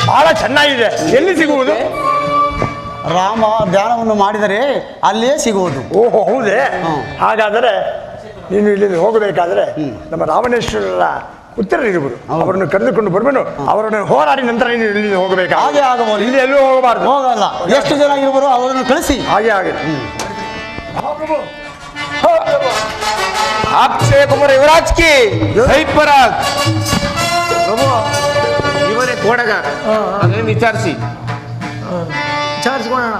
ಬಹಳ ಚೆನ್ನಾಗಿದೆ. ಎಲ್ಲಿ ಸಿಗುವುದು? ರಾಮ ಧ್ಯಾನವನ್ನು ಮಾಡಿದರೆ ಅಲ್ಲೇ ಸಿಗುವುದು. ಓಹೋ, ಹೌದೇ? ಹಾಗಾದರೆ ನೀನು ಇಲ್ಲಿ ಹೋಗಬೇಕಾದ್ರೆ ನಮ್ಮ ರಾವಣೇಶ್ವರರ ಉತ್ತರರಿರುವರು, ಅವರನ್ನು ಕರೆದುಕೊಂಡು ಬರುವೆನು. ಅವರನ್ನು ಹೋರಾಡಿ ನಂತರ ನೀನು ಇಲ್ಲಿ ಹೋಗಬೇಕು. ಹಾಗೆ ಆಗಬಹುದು. ಇಲ್ಲಿ ಎಲ್ಲೂ ಹೋಗಬಾರ್ದು. ಹೋಗಲ್ಲ. ಎಷ್ಟು ಜನ ಇರುವರು ಅವರನ್ನು ಕಳಿಸಿ. ಹಾಗೆ ಆಗಿದೆ. ಅಕ್ಷಯ ಕುಮಾರ್ ಯುವರಾಜ್ ಕಿ ಜೈಪರಾಜ್. ಪ್ರಭು, ಇವರೇ ಕೋಡಗ. ಅದನ್ನು ವಿಚಾರಿಸಿ ವಿಚಾರಿಸ್ಕೊಳ್ಳೋಣ.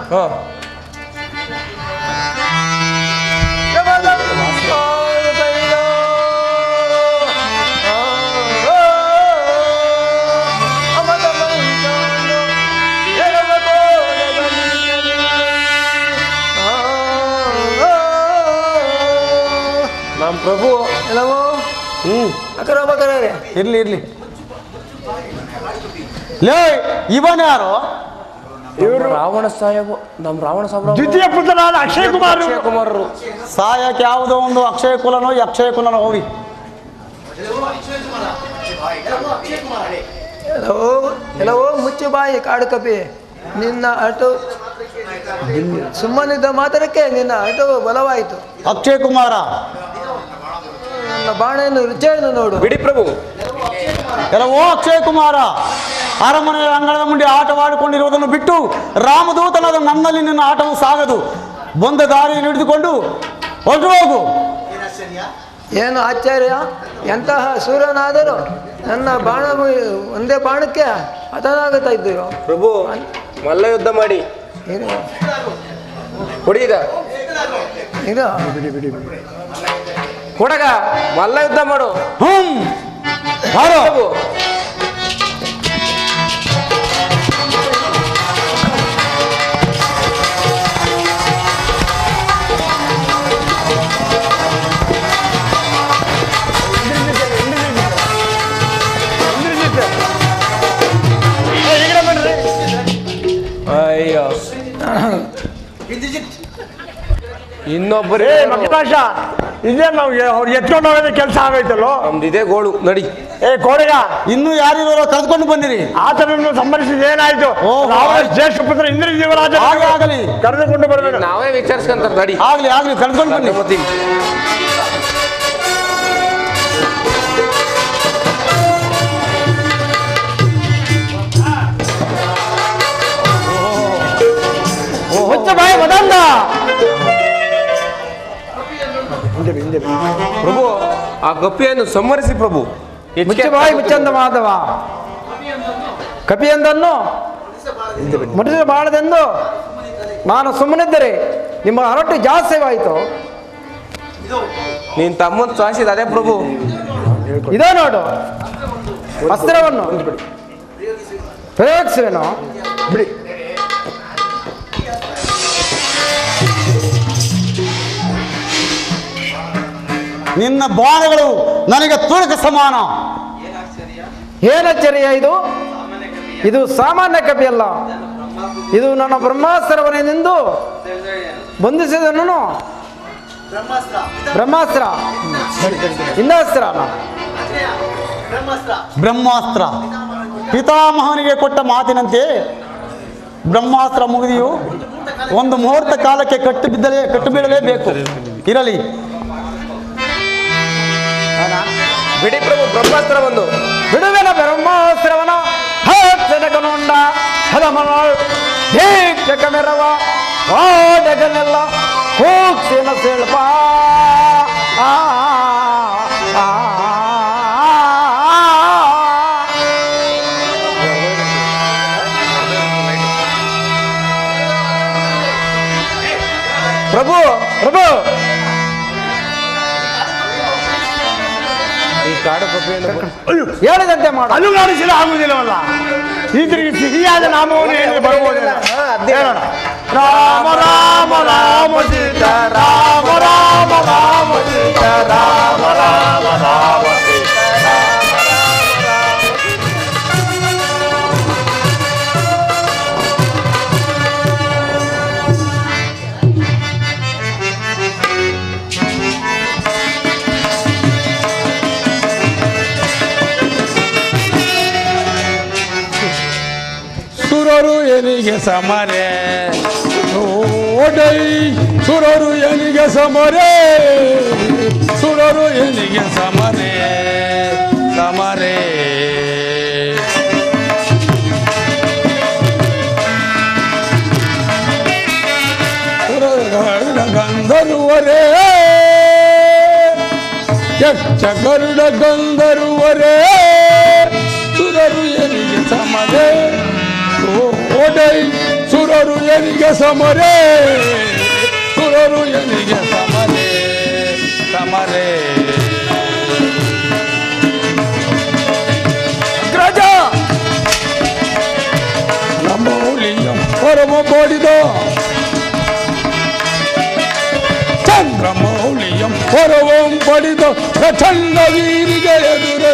ನಮ್ಮ ಪ್ರಭು ಎಲ್ಲವೋ ಅಕರ ಇರ್ಲಿ ಇರ್ಲಿ. ಲೇ, ಇವನ್ ಯಾರು? ಇವರು ರಾವಣ ಸಾಹೇಬ್. ನಮ್ಮ ರಾವಣ ಸಾಹೇಬ್ ದ್ವಿತೀಯ ಪುತ್ರನಾದ ಅಕ್ಷಯ ಕುಮಾರರು. ಸಾಯಕ್ಕೆ ಯಾವುದೋ ಒಂದು ಅಕ್ಷಯ ಕುಲನೋ ಅಕ್ಷಯ ಕುಲನೋ ಹೋಗಿ. ಎಲ್ಲವೋ ಮುಚ್ಚು ಬಾಯಿ ಕಾಡು ಕಪಿ. ನಿನ್ನ ಅಟು ಸುಮ್ಮನಿದ್ದ ಮಾತ್ರಕ್ಕೆ ನಿನ್ನ ಅಟು ಬಲವಾಯಿತು. ಅಕ್ಷಯ ಕುಮಾರ, ನನ್ನ ಬಾಣೆಯನ್ನು ರುಚಿಯನ್ನು ನೋಡು. ಬಿಡಿ ಪ್ರಭು. ಕೆಲವೋ ಅಕ್ಷಯ ಕುಮಾರ, ಅರಮನೆಯ ಅಂಗಳದ ಮುಂದೆ ಆಟವಾಡಿಕೊಂಡಿರುವುದನ್ನು ಬಿಟ್ಟು ರಾಮದೂತನಾದ ನನ್ನಲ್ಲಿ ನಿನ್ನ ಆಟವು ಸಾಗದು. ಬಂದ ದಾರಿಯನ್ನು ಹಿಡಿದುಕೊಂಡು ಹೊರಟು ಹೋಗು. ಏನು ಆಶ್ಚರ್ಯ! ಎಂತಹ ಸೂರ್ಯನಾದರೂ ನನ್ನ ಬಾಣ ಒಂದೇ ಬಾಣಕ್ಕೆ ಹತನಾಗುತ್ತಾ ಇದ್ದೀರೋ. ಪ್ರಭು, ಮಲ್ಲ ಯುದ್ಧ ಮಾಡಿ ಹೊಡಿದ ಇದು ಕೊಡಗ. ಮಲ್ಲ ಯುದ್ಧ ಮಾಡು. ಪ್ರಭು, ಅಯ್ಯೋ, ಇನ್ನೊಬ್ಬರೇ ಮಕಟಾಶ ಇದೇ ನಾವು ಅವ್ರು ಎತ್ಕೊಂಡು ಹೋಗೋದೇ ಕೆಲಸ ಆಗೈತಲ್ಲೋ. ನಮ್ದು ಇದೇ ಗೋಳು. ನಡಿ. ಕೋಡೆಗ, ಇನ್ನು ಯಾರಿರೋ ಕರೆದುಕೊಂಡು ಬಂದಿರಿ. ಆತನನ್ನು ಸಂಬಂಧಿಸಿದ ಏನಾಯ್ತು? ರಾವಣ ಜ್ಯೇಷ್ಠ ಪುತ್ರ ಇಂದ್ರಜೀವರಾಜ ಆಗಲಿ, ಕರೆದುಕೊಂಡು ಬರಬೇಕು. ನಾವೇ ವಿಚಾರಿಸ್ಕೊಂತಾರೆ. ನಡಿ. ಆಗ್ಲಿ ಆಗ್ಲಿ, ಕರೆದುಕೊಂಡು ಬನ್ನಿ. ಮುಚ್ಚ ಬಾಯಿ ಮದಂದ. ಪ್ರಭು, ಆ ಗಪ್ಪಿಯನ್ನು ಸಂಹರಿಸಿ ಪ್ರಭು. ಮುಚ್ಚ ಬಾಯಿ ಮುಚ್ಚಂದ ಮಾಧವ. ಕಪಿಯೊಂದನ್ನು ಮುಟ್ಟಿಸಬಾರದೆಂದು ನಾನು ಸುಮ್ಮನಿದ್ದರೆ ನಿಮ್ಮ ಹರಟು ಜಾಸ್ತಿವಾಯಿತು. ನೀನ್ ತಮ್ಮನ್ ಸಾಯಿಸಿದ ಅದೇ ಪ್ರಭು. ಇದೋ ನೋಡು, ಅಸ್ತ್ರವನ್ನು ಪ್ರಯೋಗಿಸುವೆನು. ಬಿಡಿ. ನಿನ್ನ ಬಾಣಗಳು ನನಗೆ ತುಳುಕ ಸಮಾನ. ಏನಾಶ್ಚರ್ಯ ಇದು! ಇದು ಸಾಮಾನ್ಯ ಕಪಿಯಲ್ಲ. ಇದು ನನ್ನ ಬ್ರಹ್ಮಾಸ್ತ್ರವನ್ನೆಂದು ಬಂಧಿಸಿದನು. ಬ್ರಹ್ಮಾಸ್ತ್ರ, ಇಂದಾಸ್ತ್ರ ಅಲ್ಲ, ಬ್ರಹ್ಮಾಸ್ತ್ರ. ಪಿತಾಮಹನಿಗೆ ಕೊಟ್ಟ ಮಾತಿನಂತೆ ಬ್ರಹ್ಮಾಸ್ತ್ರ ಮುಗಿದಿಯು ಒಂದು ಮುಹೂರ್ತ ಕಾಲಕ್ಕೆ ಕಟ್ಟು ಬೀಳಲೇಬೇಕು. ಇರಲಿ. ಬಿಡಿ ಪ್ರಭು, ಬ್ರಹ್ಮಾಸ್ತ್ರ ಬಂದು ಬಿಡುವೆನ ಬ್ರಹ್ಮಾಸ್ತ್ರವನ ಜನಕನುಂಡ ಹಲಮನ ದೀಕ್ಷಕ ಮೆರವ ಓಡಗನೆಲ್ಲ ಹೋಗ್ತೇನ ಸೇಳ್ಪ. ಪ್ರಭು ಪ್ರಭು, ಈ ಕಾಡು ಕಪಿಯನ್ನು ಹೇಳಿದಂತೆ ಮಾಡು. ಅಲುಗಾಡಿಸಲು ಆಗುವುದಿಲ್ಲವಲ್ಲ. ಈತನಿಗೆ ಸಿಹಿಯಾದ ನಾಮವನ್ನು ಹೇಳಿ ಬರಬಹುದಿಲ್ಲ. ಹೇಳೋಣ. ರಾಮ ರಾಮ ರಾಮ ಸೀತ, ರಾಮ ರಾಮ ರಾಮ ಸೀತ, ರಾಮ ರಾಮ ರಾಮ ಸೀತ, ರಾಮ ರಾಮ ರಾಮ. ಸುರರು ಎನಿಗೆ ಸಮರೆ ಓಡೈ ಸುರರು ಎನಿಗೆ ಸಮರೆ ಸುರರು ಎನಿಗೆ ಸಮರೆ ಸಮರೆ ಗಂಧರ್ವರೇ ಯಕ್ಷ ಗರುಡ ಗಂಧರ್ವರೇ ಸುರರು ಎನಿಗೆ ಸಮರೆ ಓಡೈ ಸುರರು ಎನಿಗೆ ಸಮರೆ ಸುರರು ಎನಿಗೆ ಸಮರೆ ಸಮರೆ ಅಗ್ರಜ ನಮೌಲಿಯ ಪರಮ ಪಡಿದ ಚಂದ್ರಮೌಳಿಯಂ ಪರವಂ ಪಡಿದ ಪ್ರಚಂಡ ವೀರಿಗೆ ಎದುರೇ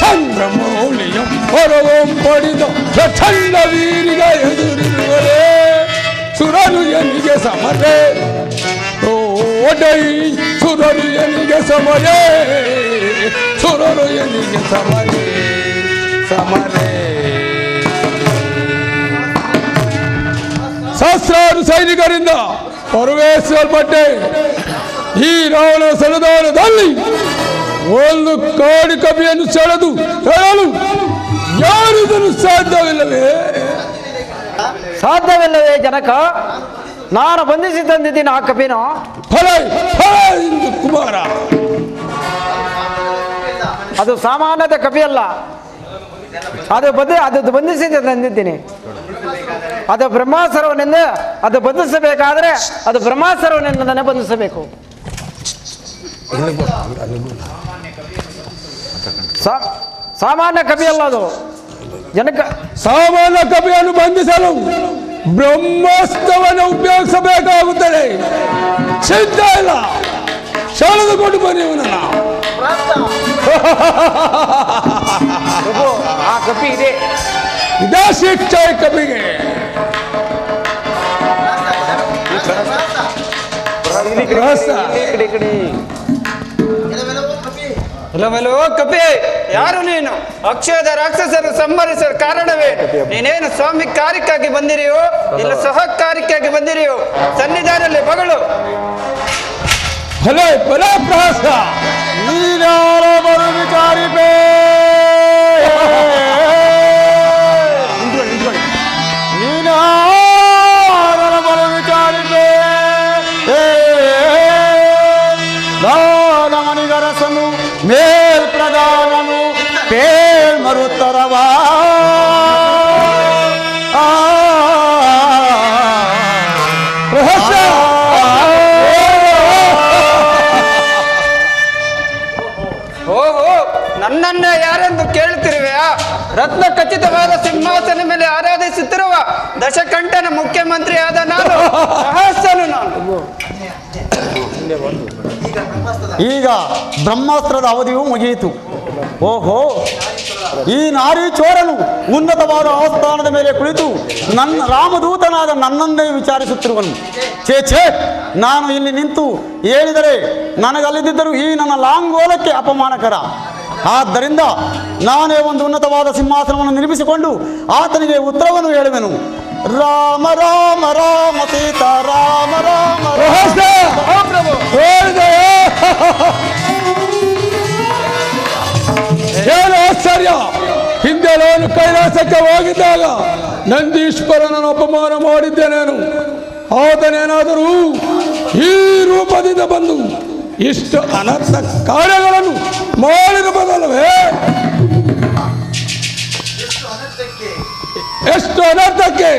ಚಂದ್ರಮೌಳಿಯಂ ಪರವಂ ಪಡಿದ ಪ್ರಚಂಡ ವೀರಿಗೆ ಎದುರಿರುವರೇ ಸುರರು ಎನಿಗೆ ಸಮರೆ ಓಡೈ ಸುರರು ಎನಿಗೆ ಸಮರೆ ಸುರರು ಎನಿಗೆ ಸಮರೆ ಸಮರೆ ಸಹಸ್ರಾರು ಸೈನಿಕರಿಂದ ಹೊರವೇರಿಸಲ್ಪಟ್ಟೆ ಈ ರಾವಣ ಸನ್ನಿಧಾನದಲ್ಲಿ ಒಂದು ಕಾಡು ಕಪಿಯನ್ನು ಸೆಳೆದು ಹೇಳಲು ಯಾರಿದನು ಸಾಧ್ಯವಿಲ್ಲವೇ ಸಾಧ್ಯವಿಲ್ಲವೇ ಜನಕ? ನಾನು ಬಂಧಿಸಿ ತಂದಿದ್ದೀನಿ ಆ ಕಪಿನ. ಫಲ ಫಲ ಎಂದು ಕುಮಾರ ಅದು ಸಾಮಾನ್ಯದ ಕಪಿ ಅಲ್ಲ, ಅದು ಬಂಧಿಸಿ ತಂದಿದ್ದೀನಿ. ಅದು ಬ್ರಹ್ಮಾಸ್ತ್ರವನಿಂದ ಅದು ಬಂಧಿಸಬೇಕಾದ್ರೆ ಅದು ಬ್ರಹ್ಮಾಸ್ತ್ರವನಿಂದನೇ ಬಂಧಿಸಬೇಕು. ಸಾಮಾನ್ಯ ಕಪಿ ಅಲ್ಲ ಅದು ಜನಕ. ಸಾಮಾನ್ಯ ಕಪಿಯನ್ನು ಬಂಧಿಸಲು ಬ್ರಹ್ಮಾಸ್ತ್ರವನ್ನು ಉಪಯೋಗಿಸಬೇಕಾಗುತ್ತದೆ. ಸಿದ್ಧ ಇಲ್ಲ, ಸೆಳೆದುಕೊಂಡು ಬನ್ನಿ ಅವನನ್ನ. ಆ ಕಪಿ ಇದೆ, ಇದೇ ಶಿಕ್ಷೆ ಕಪಿಗೆ. ಕಪಿ, ಯಾರು ನೀನು? ಅಕ್ಷಯದ ರಾಕ್ಷಸರು ಸಂಹರಿಸಲು ಕಾರಣವೇ? ನೀನೇನು ಸ್ವಾಮಿ ಕಾರ್ಯಕ್ಕಾಗಿ ಬಂದಿರಿಯೋ ಇಲ್ಲ ಸಹಕಾರ್ಯಕ್ಕಾಗಿ ಬಂದಿರಿಯೋ? ಸನ್ನಿಧಾನದಲ್ಲಿ ಮಗಳು ಭಲೆ ಭಲೆ ಪ್ರಹಸ ನೀನಾರ ಬರು ವಿಚಾರಿಪೇ ನೀನಾರ ಬರು ವಿಚಾರಿಪೇ ಮಣಿಗರಸನು ಮೇಲ್ ಪ್ರಧಾನನು ಪೇಳ್ ಮರುತ್ತರವಾ ನನ್ನನ್ನೇ ಯಾರೆಂದು ಕೇಳುತ್ತಿರುವೆಯಾ? ರತ್ನ ಖಚಿತವಾದ ಸಿಂಹಾಸನ ಮೇಲೆ ಆರಾಧಿಸುತ್ತಿರುವ ದಶಕಂಠನ ಮುಖ್ಯಮಂತ್ರಿಯಾದ ನಾನು ರಹಸ್ಯನು ನಾನು. ಈಗ ಬ್ರಹ್ಮಾಸ್ತ್ರದ ಅವಧಿಯೂ ಮುಗಿಯಿತು. ಓಹೋ, ಈ ನಾರಿ ಚೋರನು ಉನ್ನತವಾದ ಆಸ್ಥಾನದ ಮೇಲೆ ಕುಳಿತು ನನ್ನ ರಾಮದೂತನಾದ ನನ್ನನ್ನೇ ವಿಚಾರಿಸುತ್ತಿರುವನು. ಛೇ, ನಾನು ಇಲ್ಲಿ ನಿಂತು ಹೇಳಿದರೆ ನನಗಲ್ಲಿದ್ದರೂ ಈ ನನ್ನ ಲಾಂಗೋಲಕ್ಕೆ ಅಪಮಾನಕರ. ಆದ್ದರಿಂದ ನಾನೇ ಒಂದು ಉನ್ನತವಾದ ಸಿಂಹಾಸನವನ್ನು ನಿರ್ಮಿಸಿಕೊಂಡು ಆತನಿಗೆ ಉತ್ತರವನ್ನು ಹೇಳುವೆನು. ರಾಮ ರಾಮ ರಾಮ ಸೀತಾ ರಾಮ ರಾಮ ಏನು ಆಶ್ಚರ್ಯ! ಹಿಂದೆ ನಾನು ಕೈಲಾಸಕ್ಕೆ ಹೋಗಿದ್ದಾಗ ನಂದೀಶ್ವರನನ್ನು ಅಪಮಾನ ಮಾಡಿದ್ದೇನೇನು? ಆತನೇನಾದರೂ ಈ ರೂಪದಿಂದ ಬಂದು ಇಷ್ಟು ಅನರ್ಥ ಕಾರ್ಯಗಳನ್ನು ಮಾಡಿರಬಹುದಲ್ಲವೇ? ಎಷ್ಟು ಅನರ್ಥಕ್ಕೆ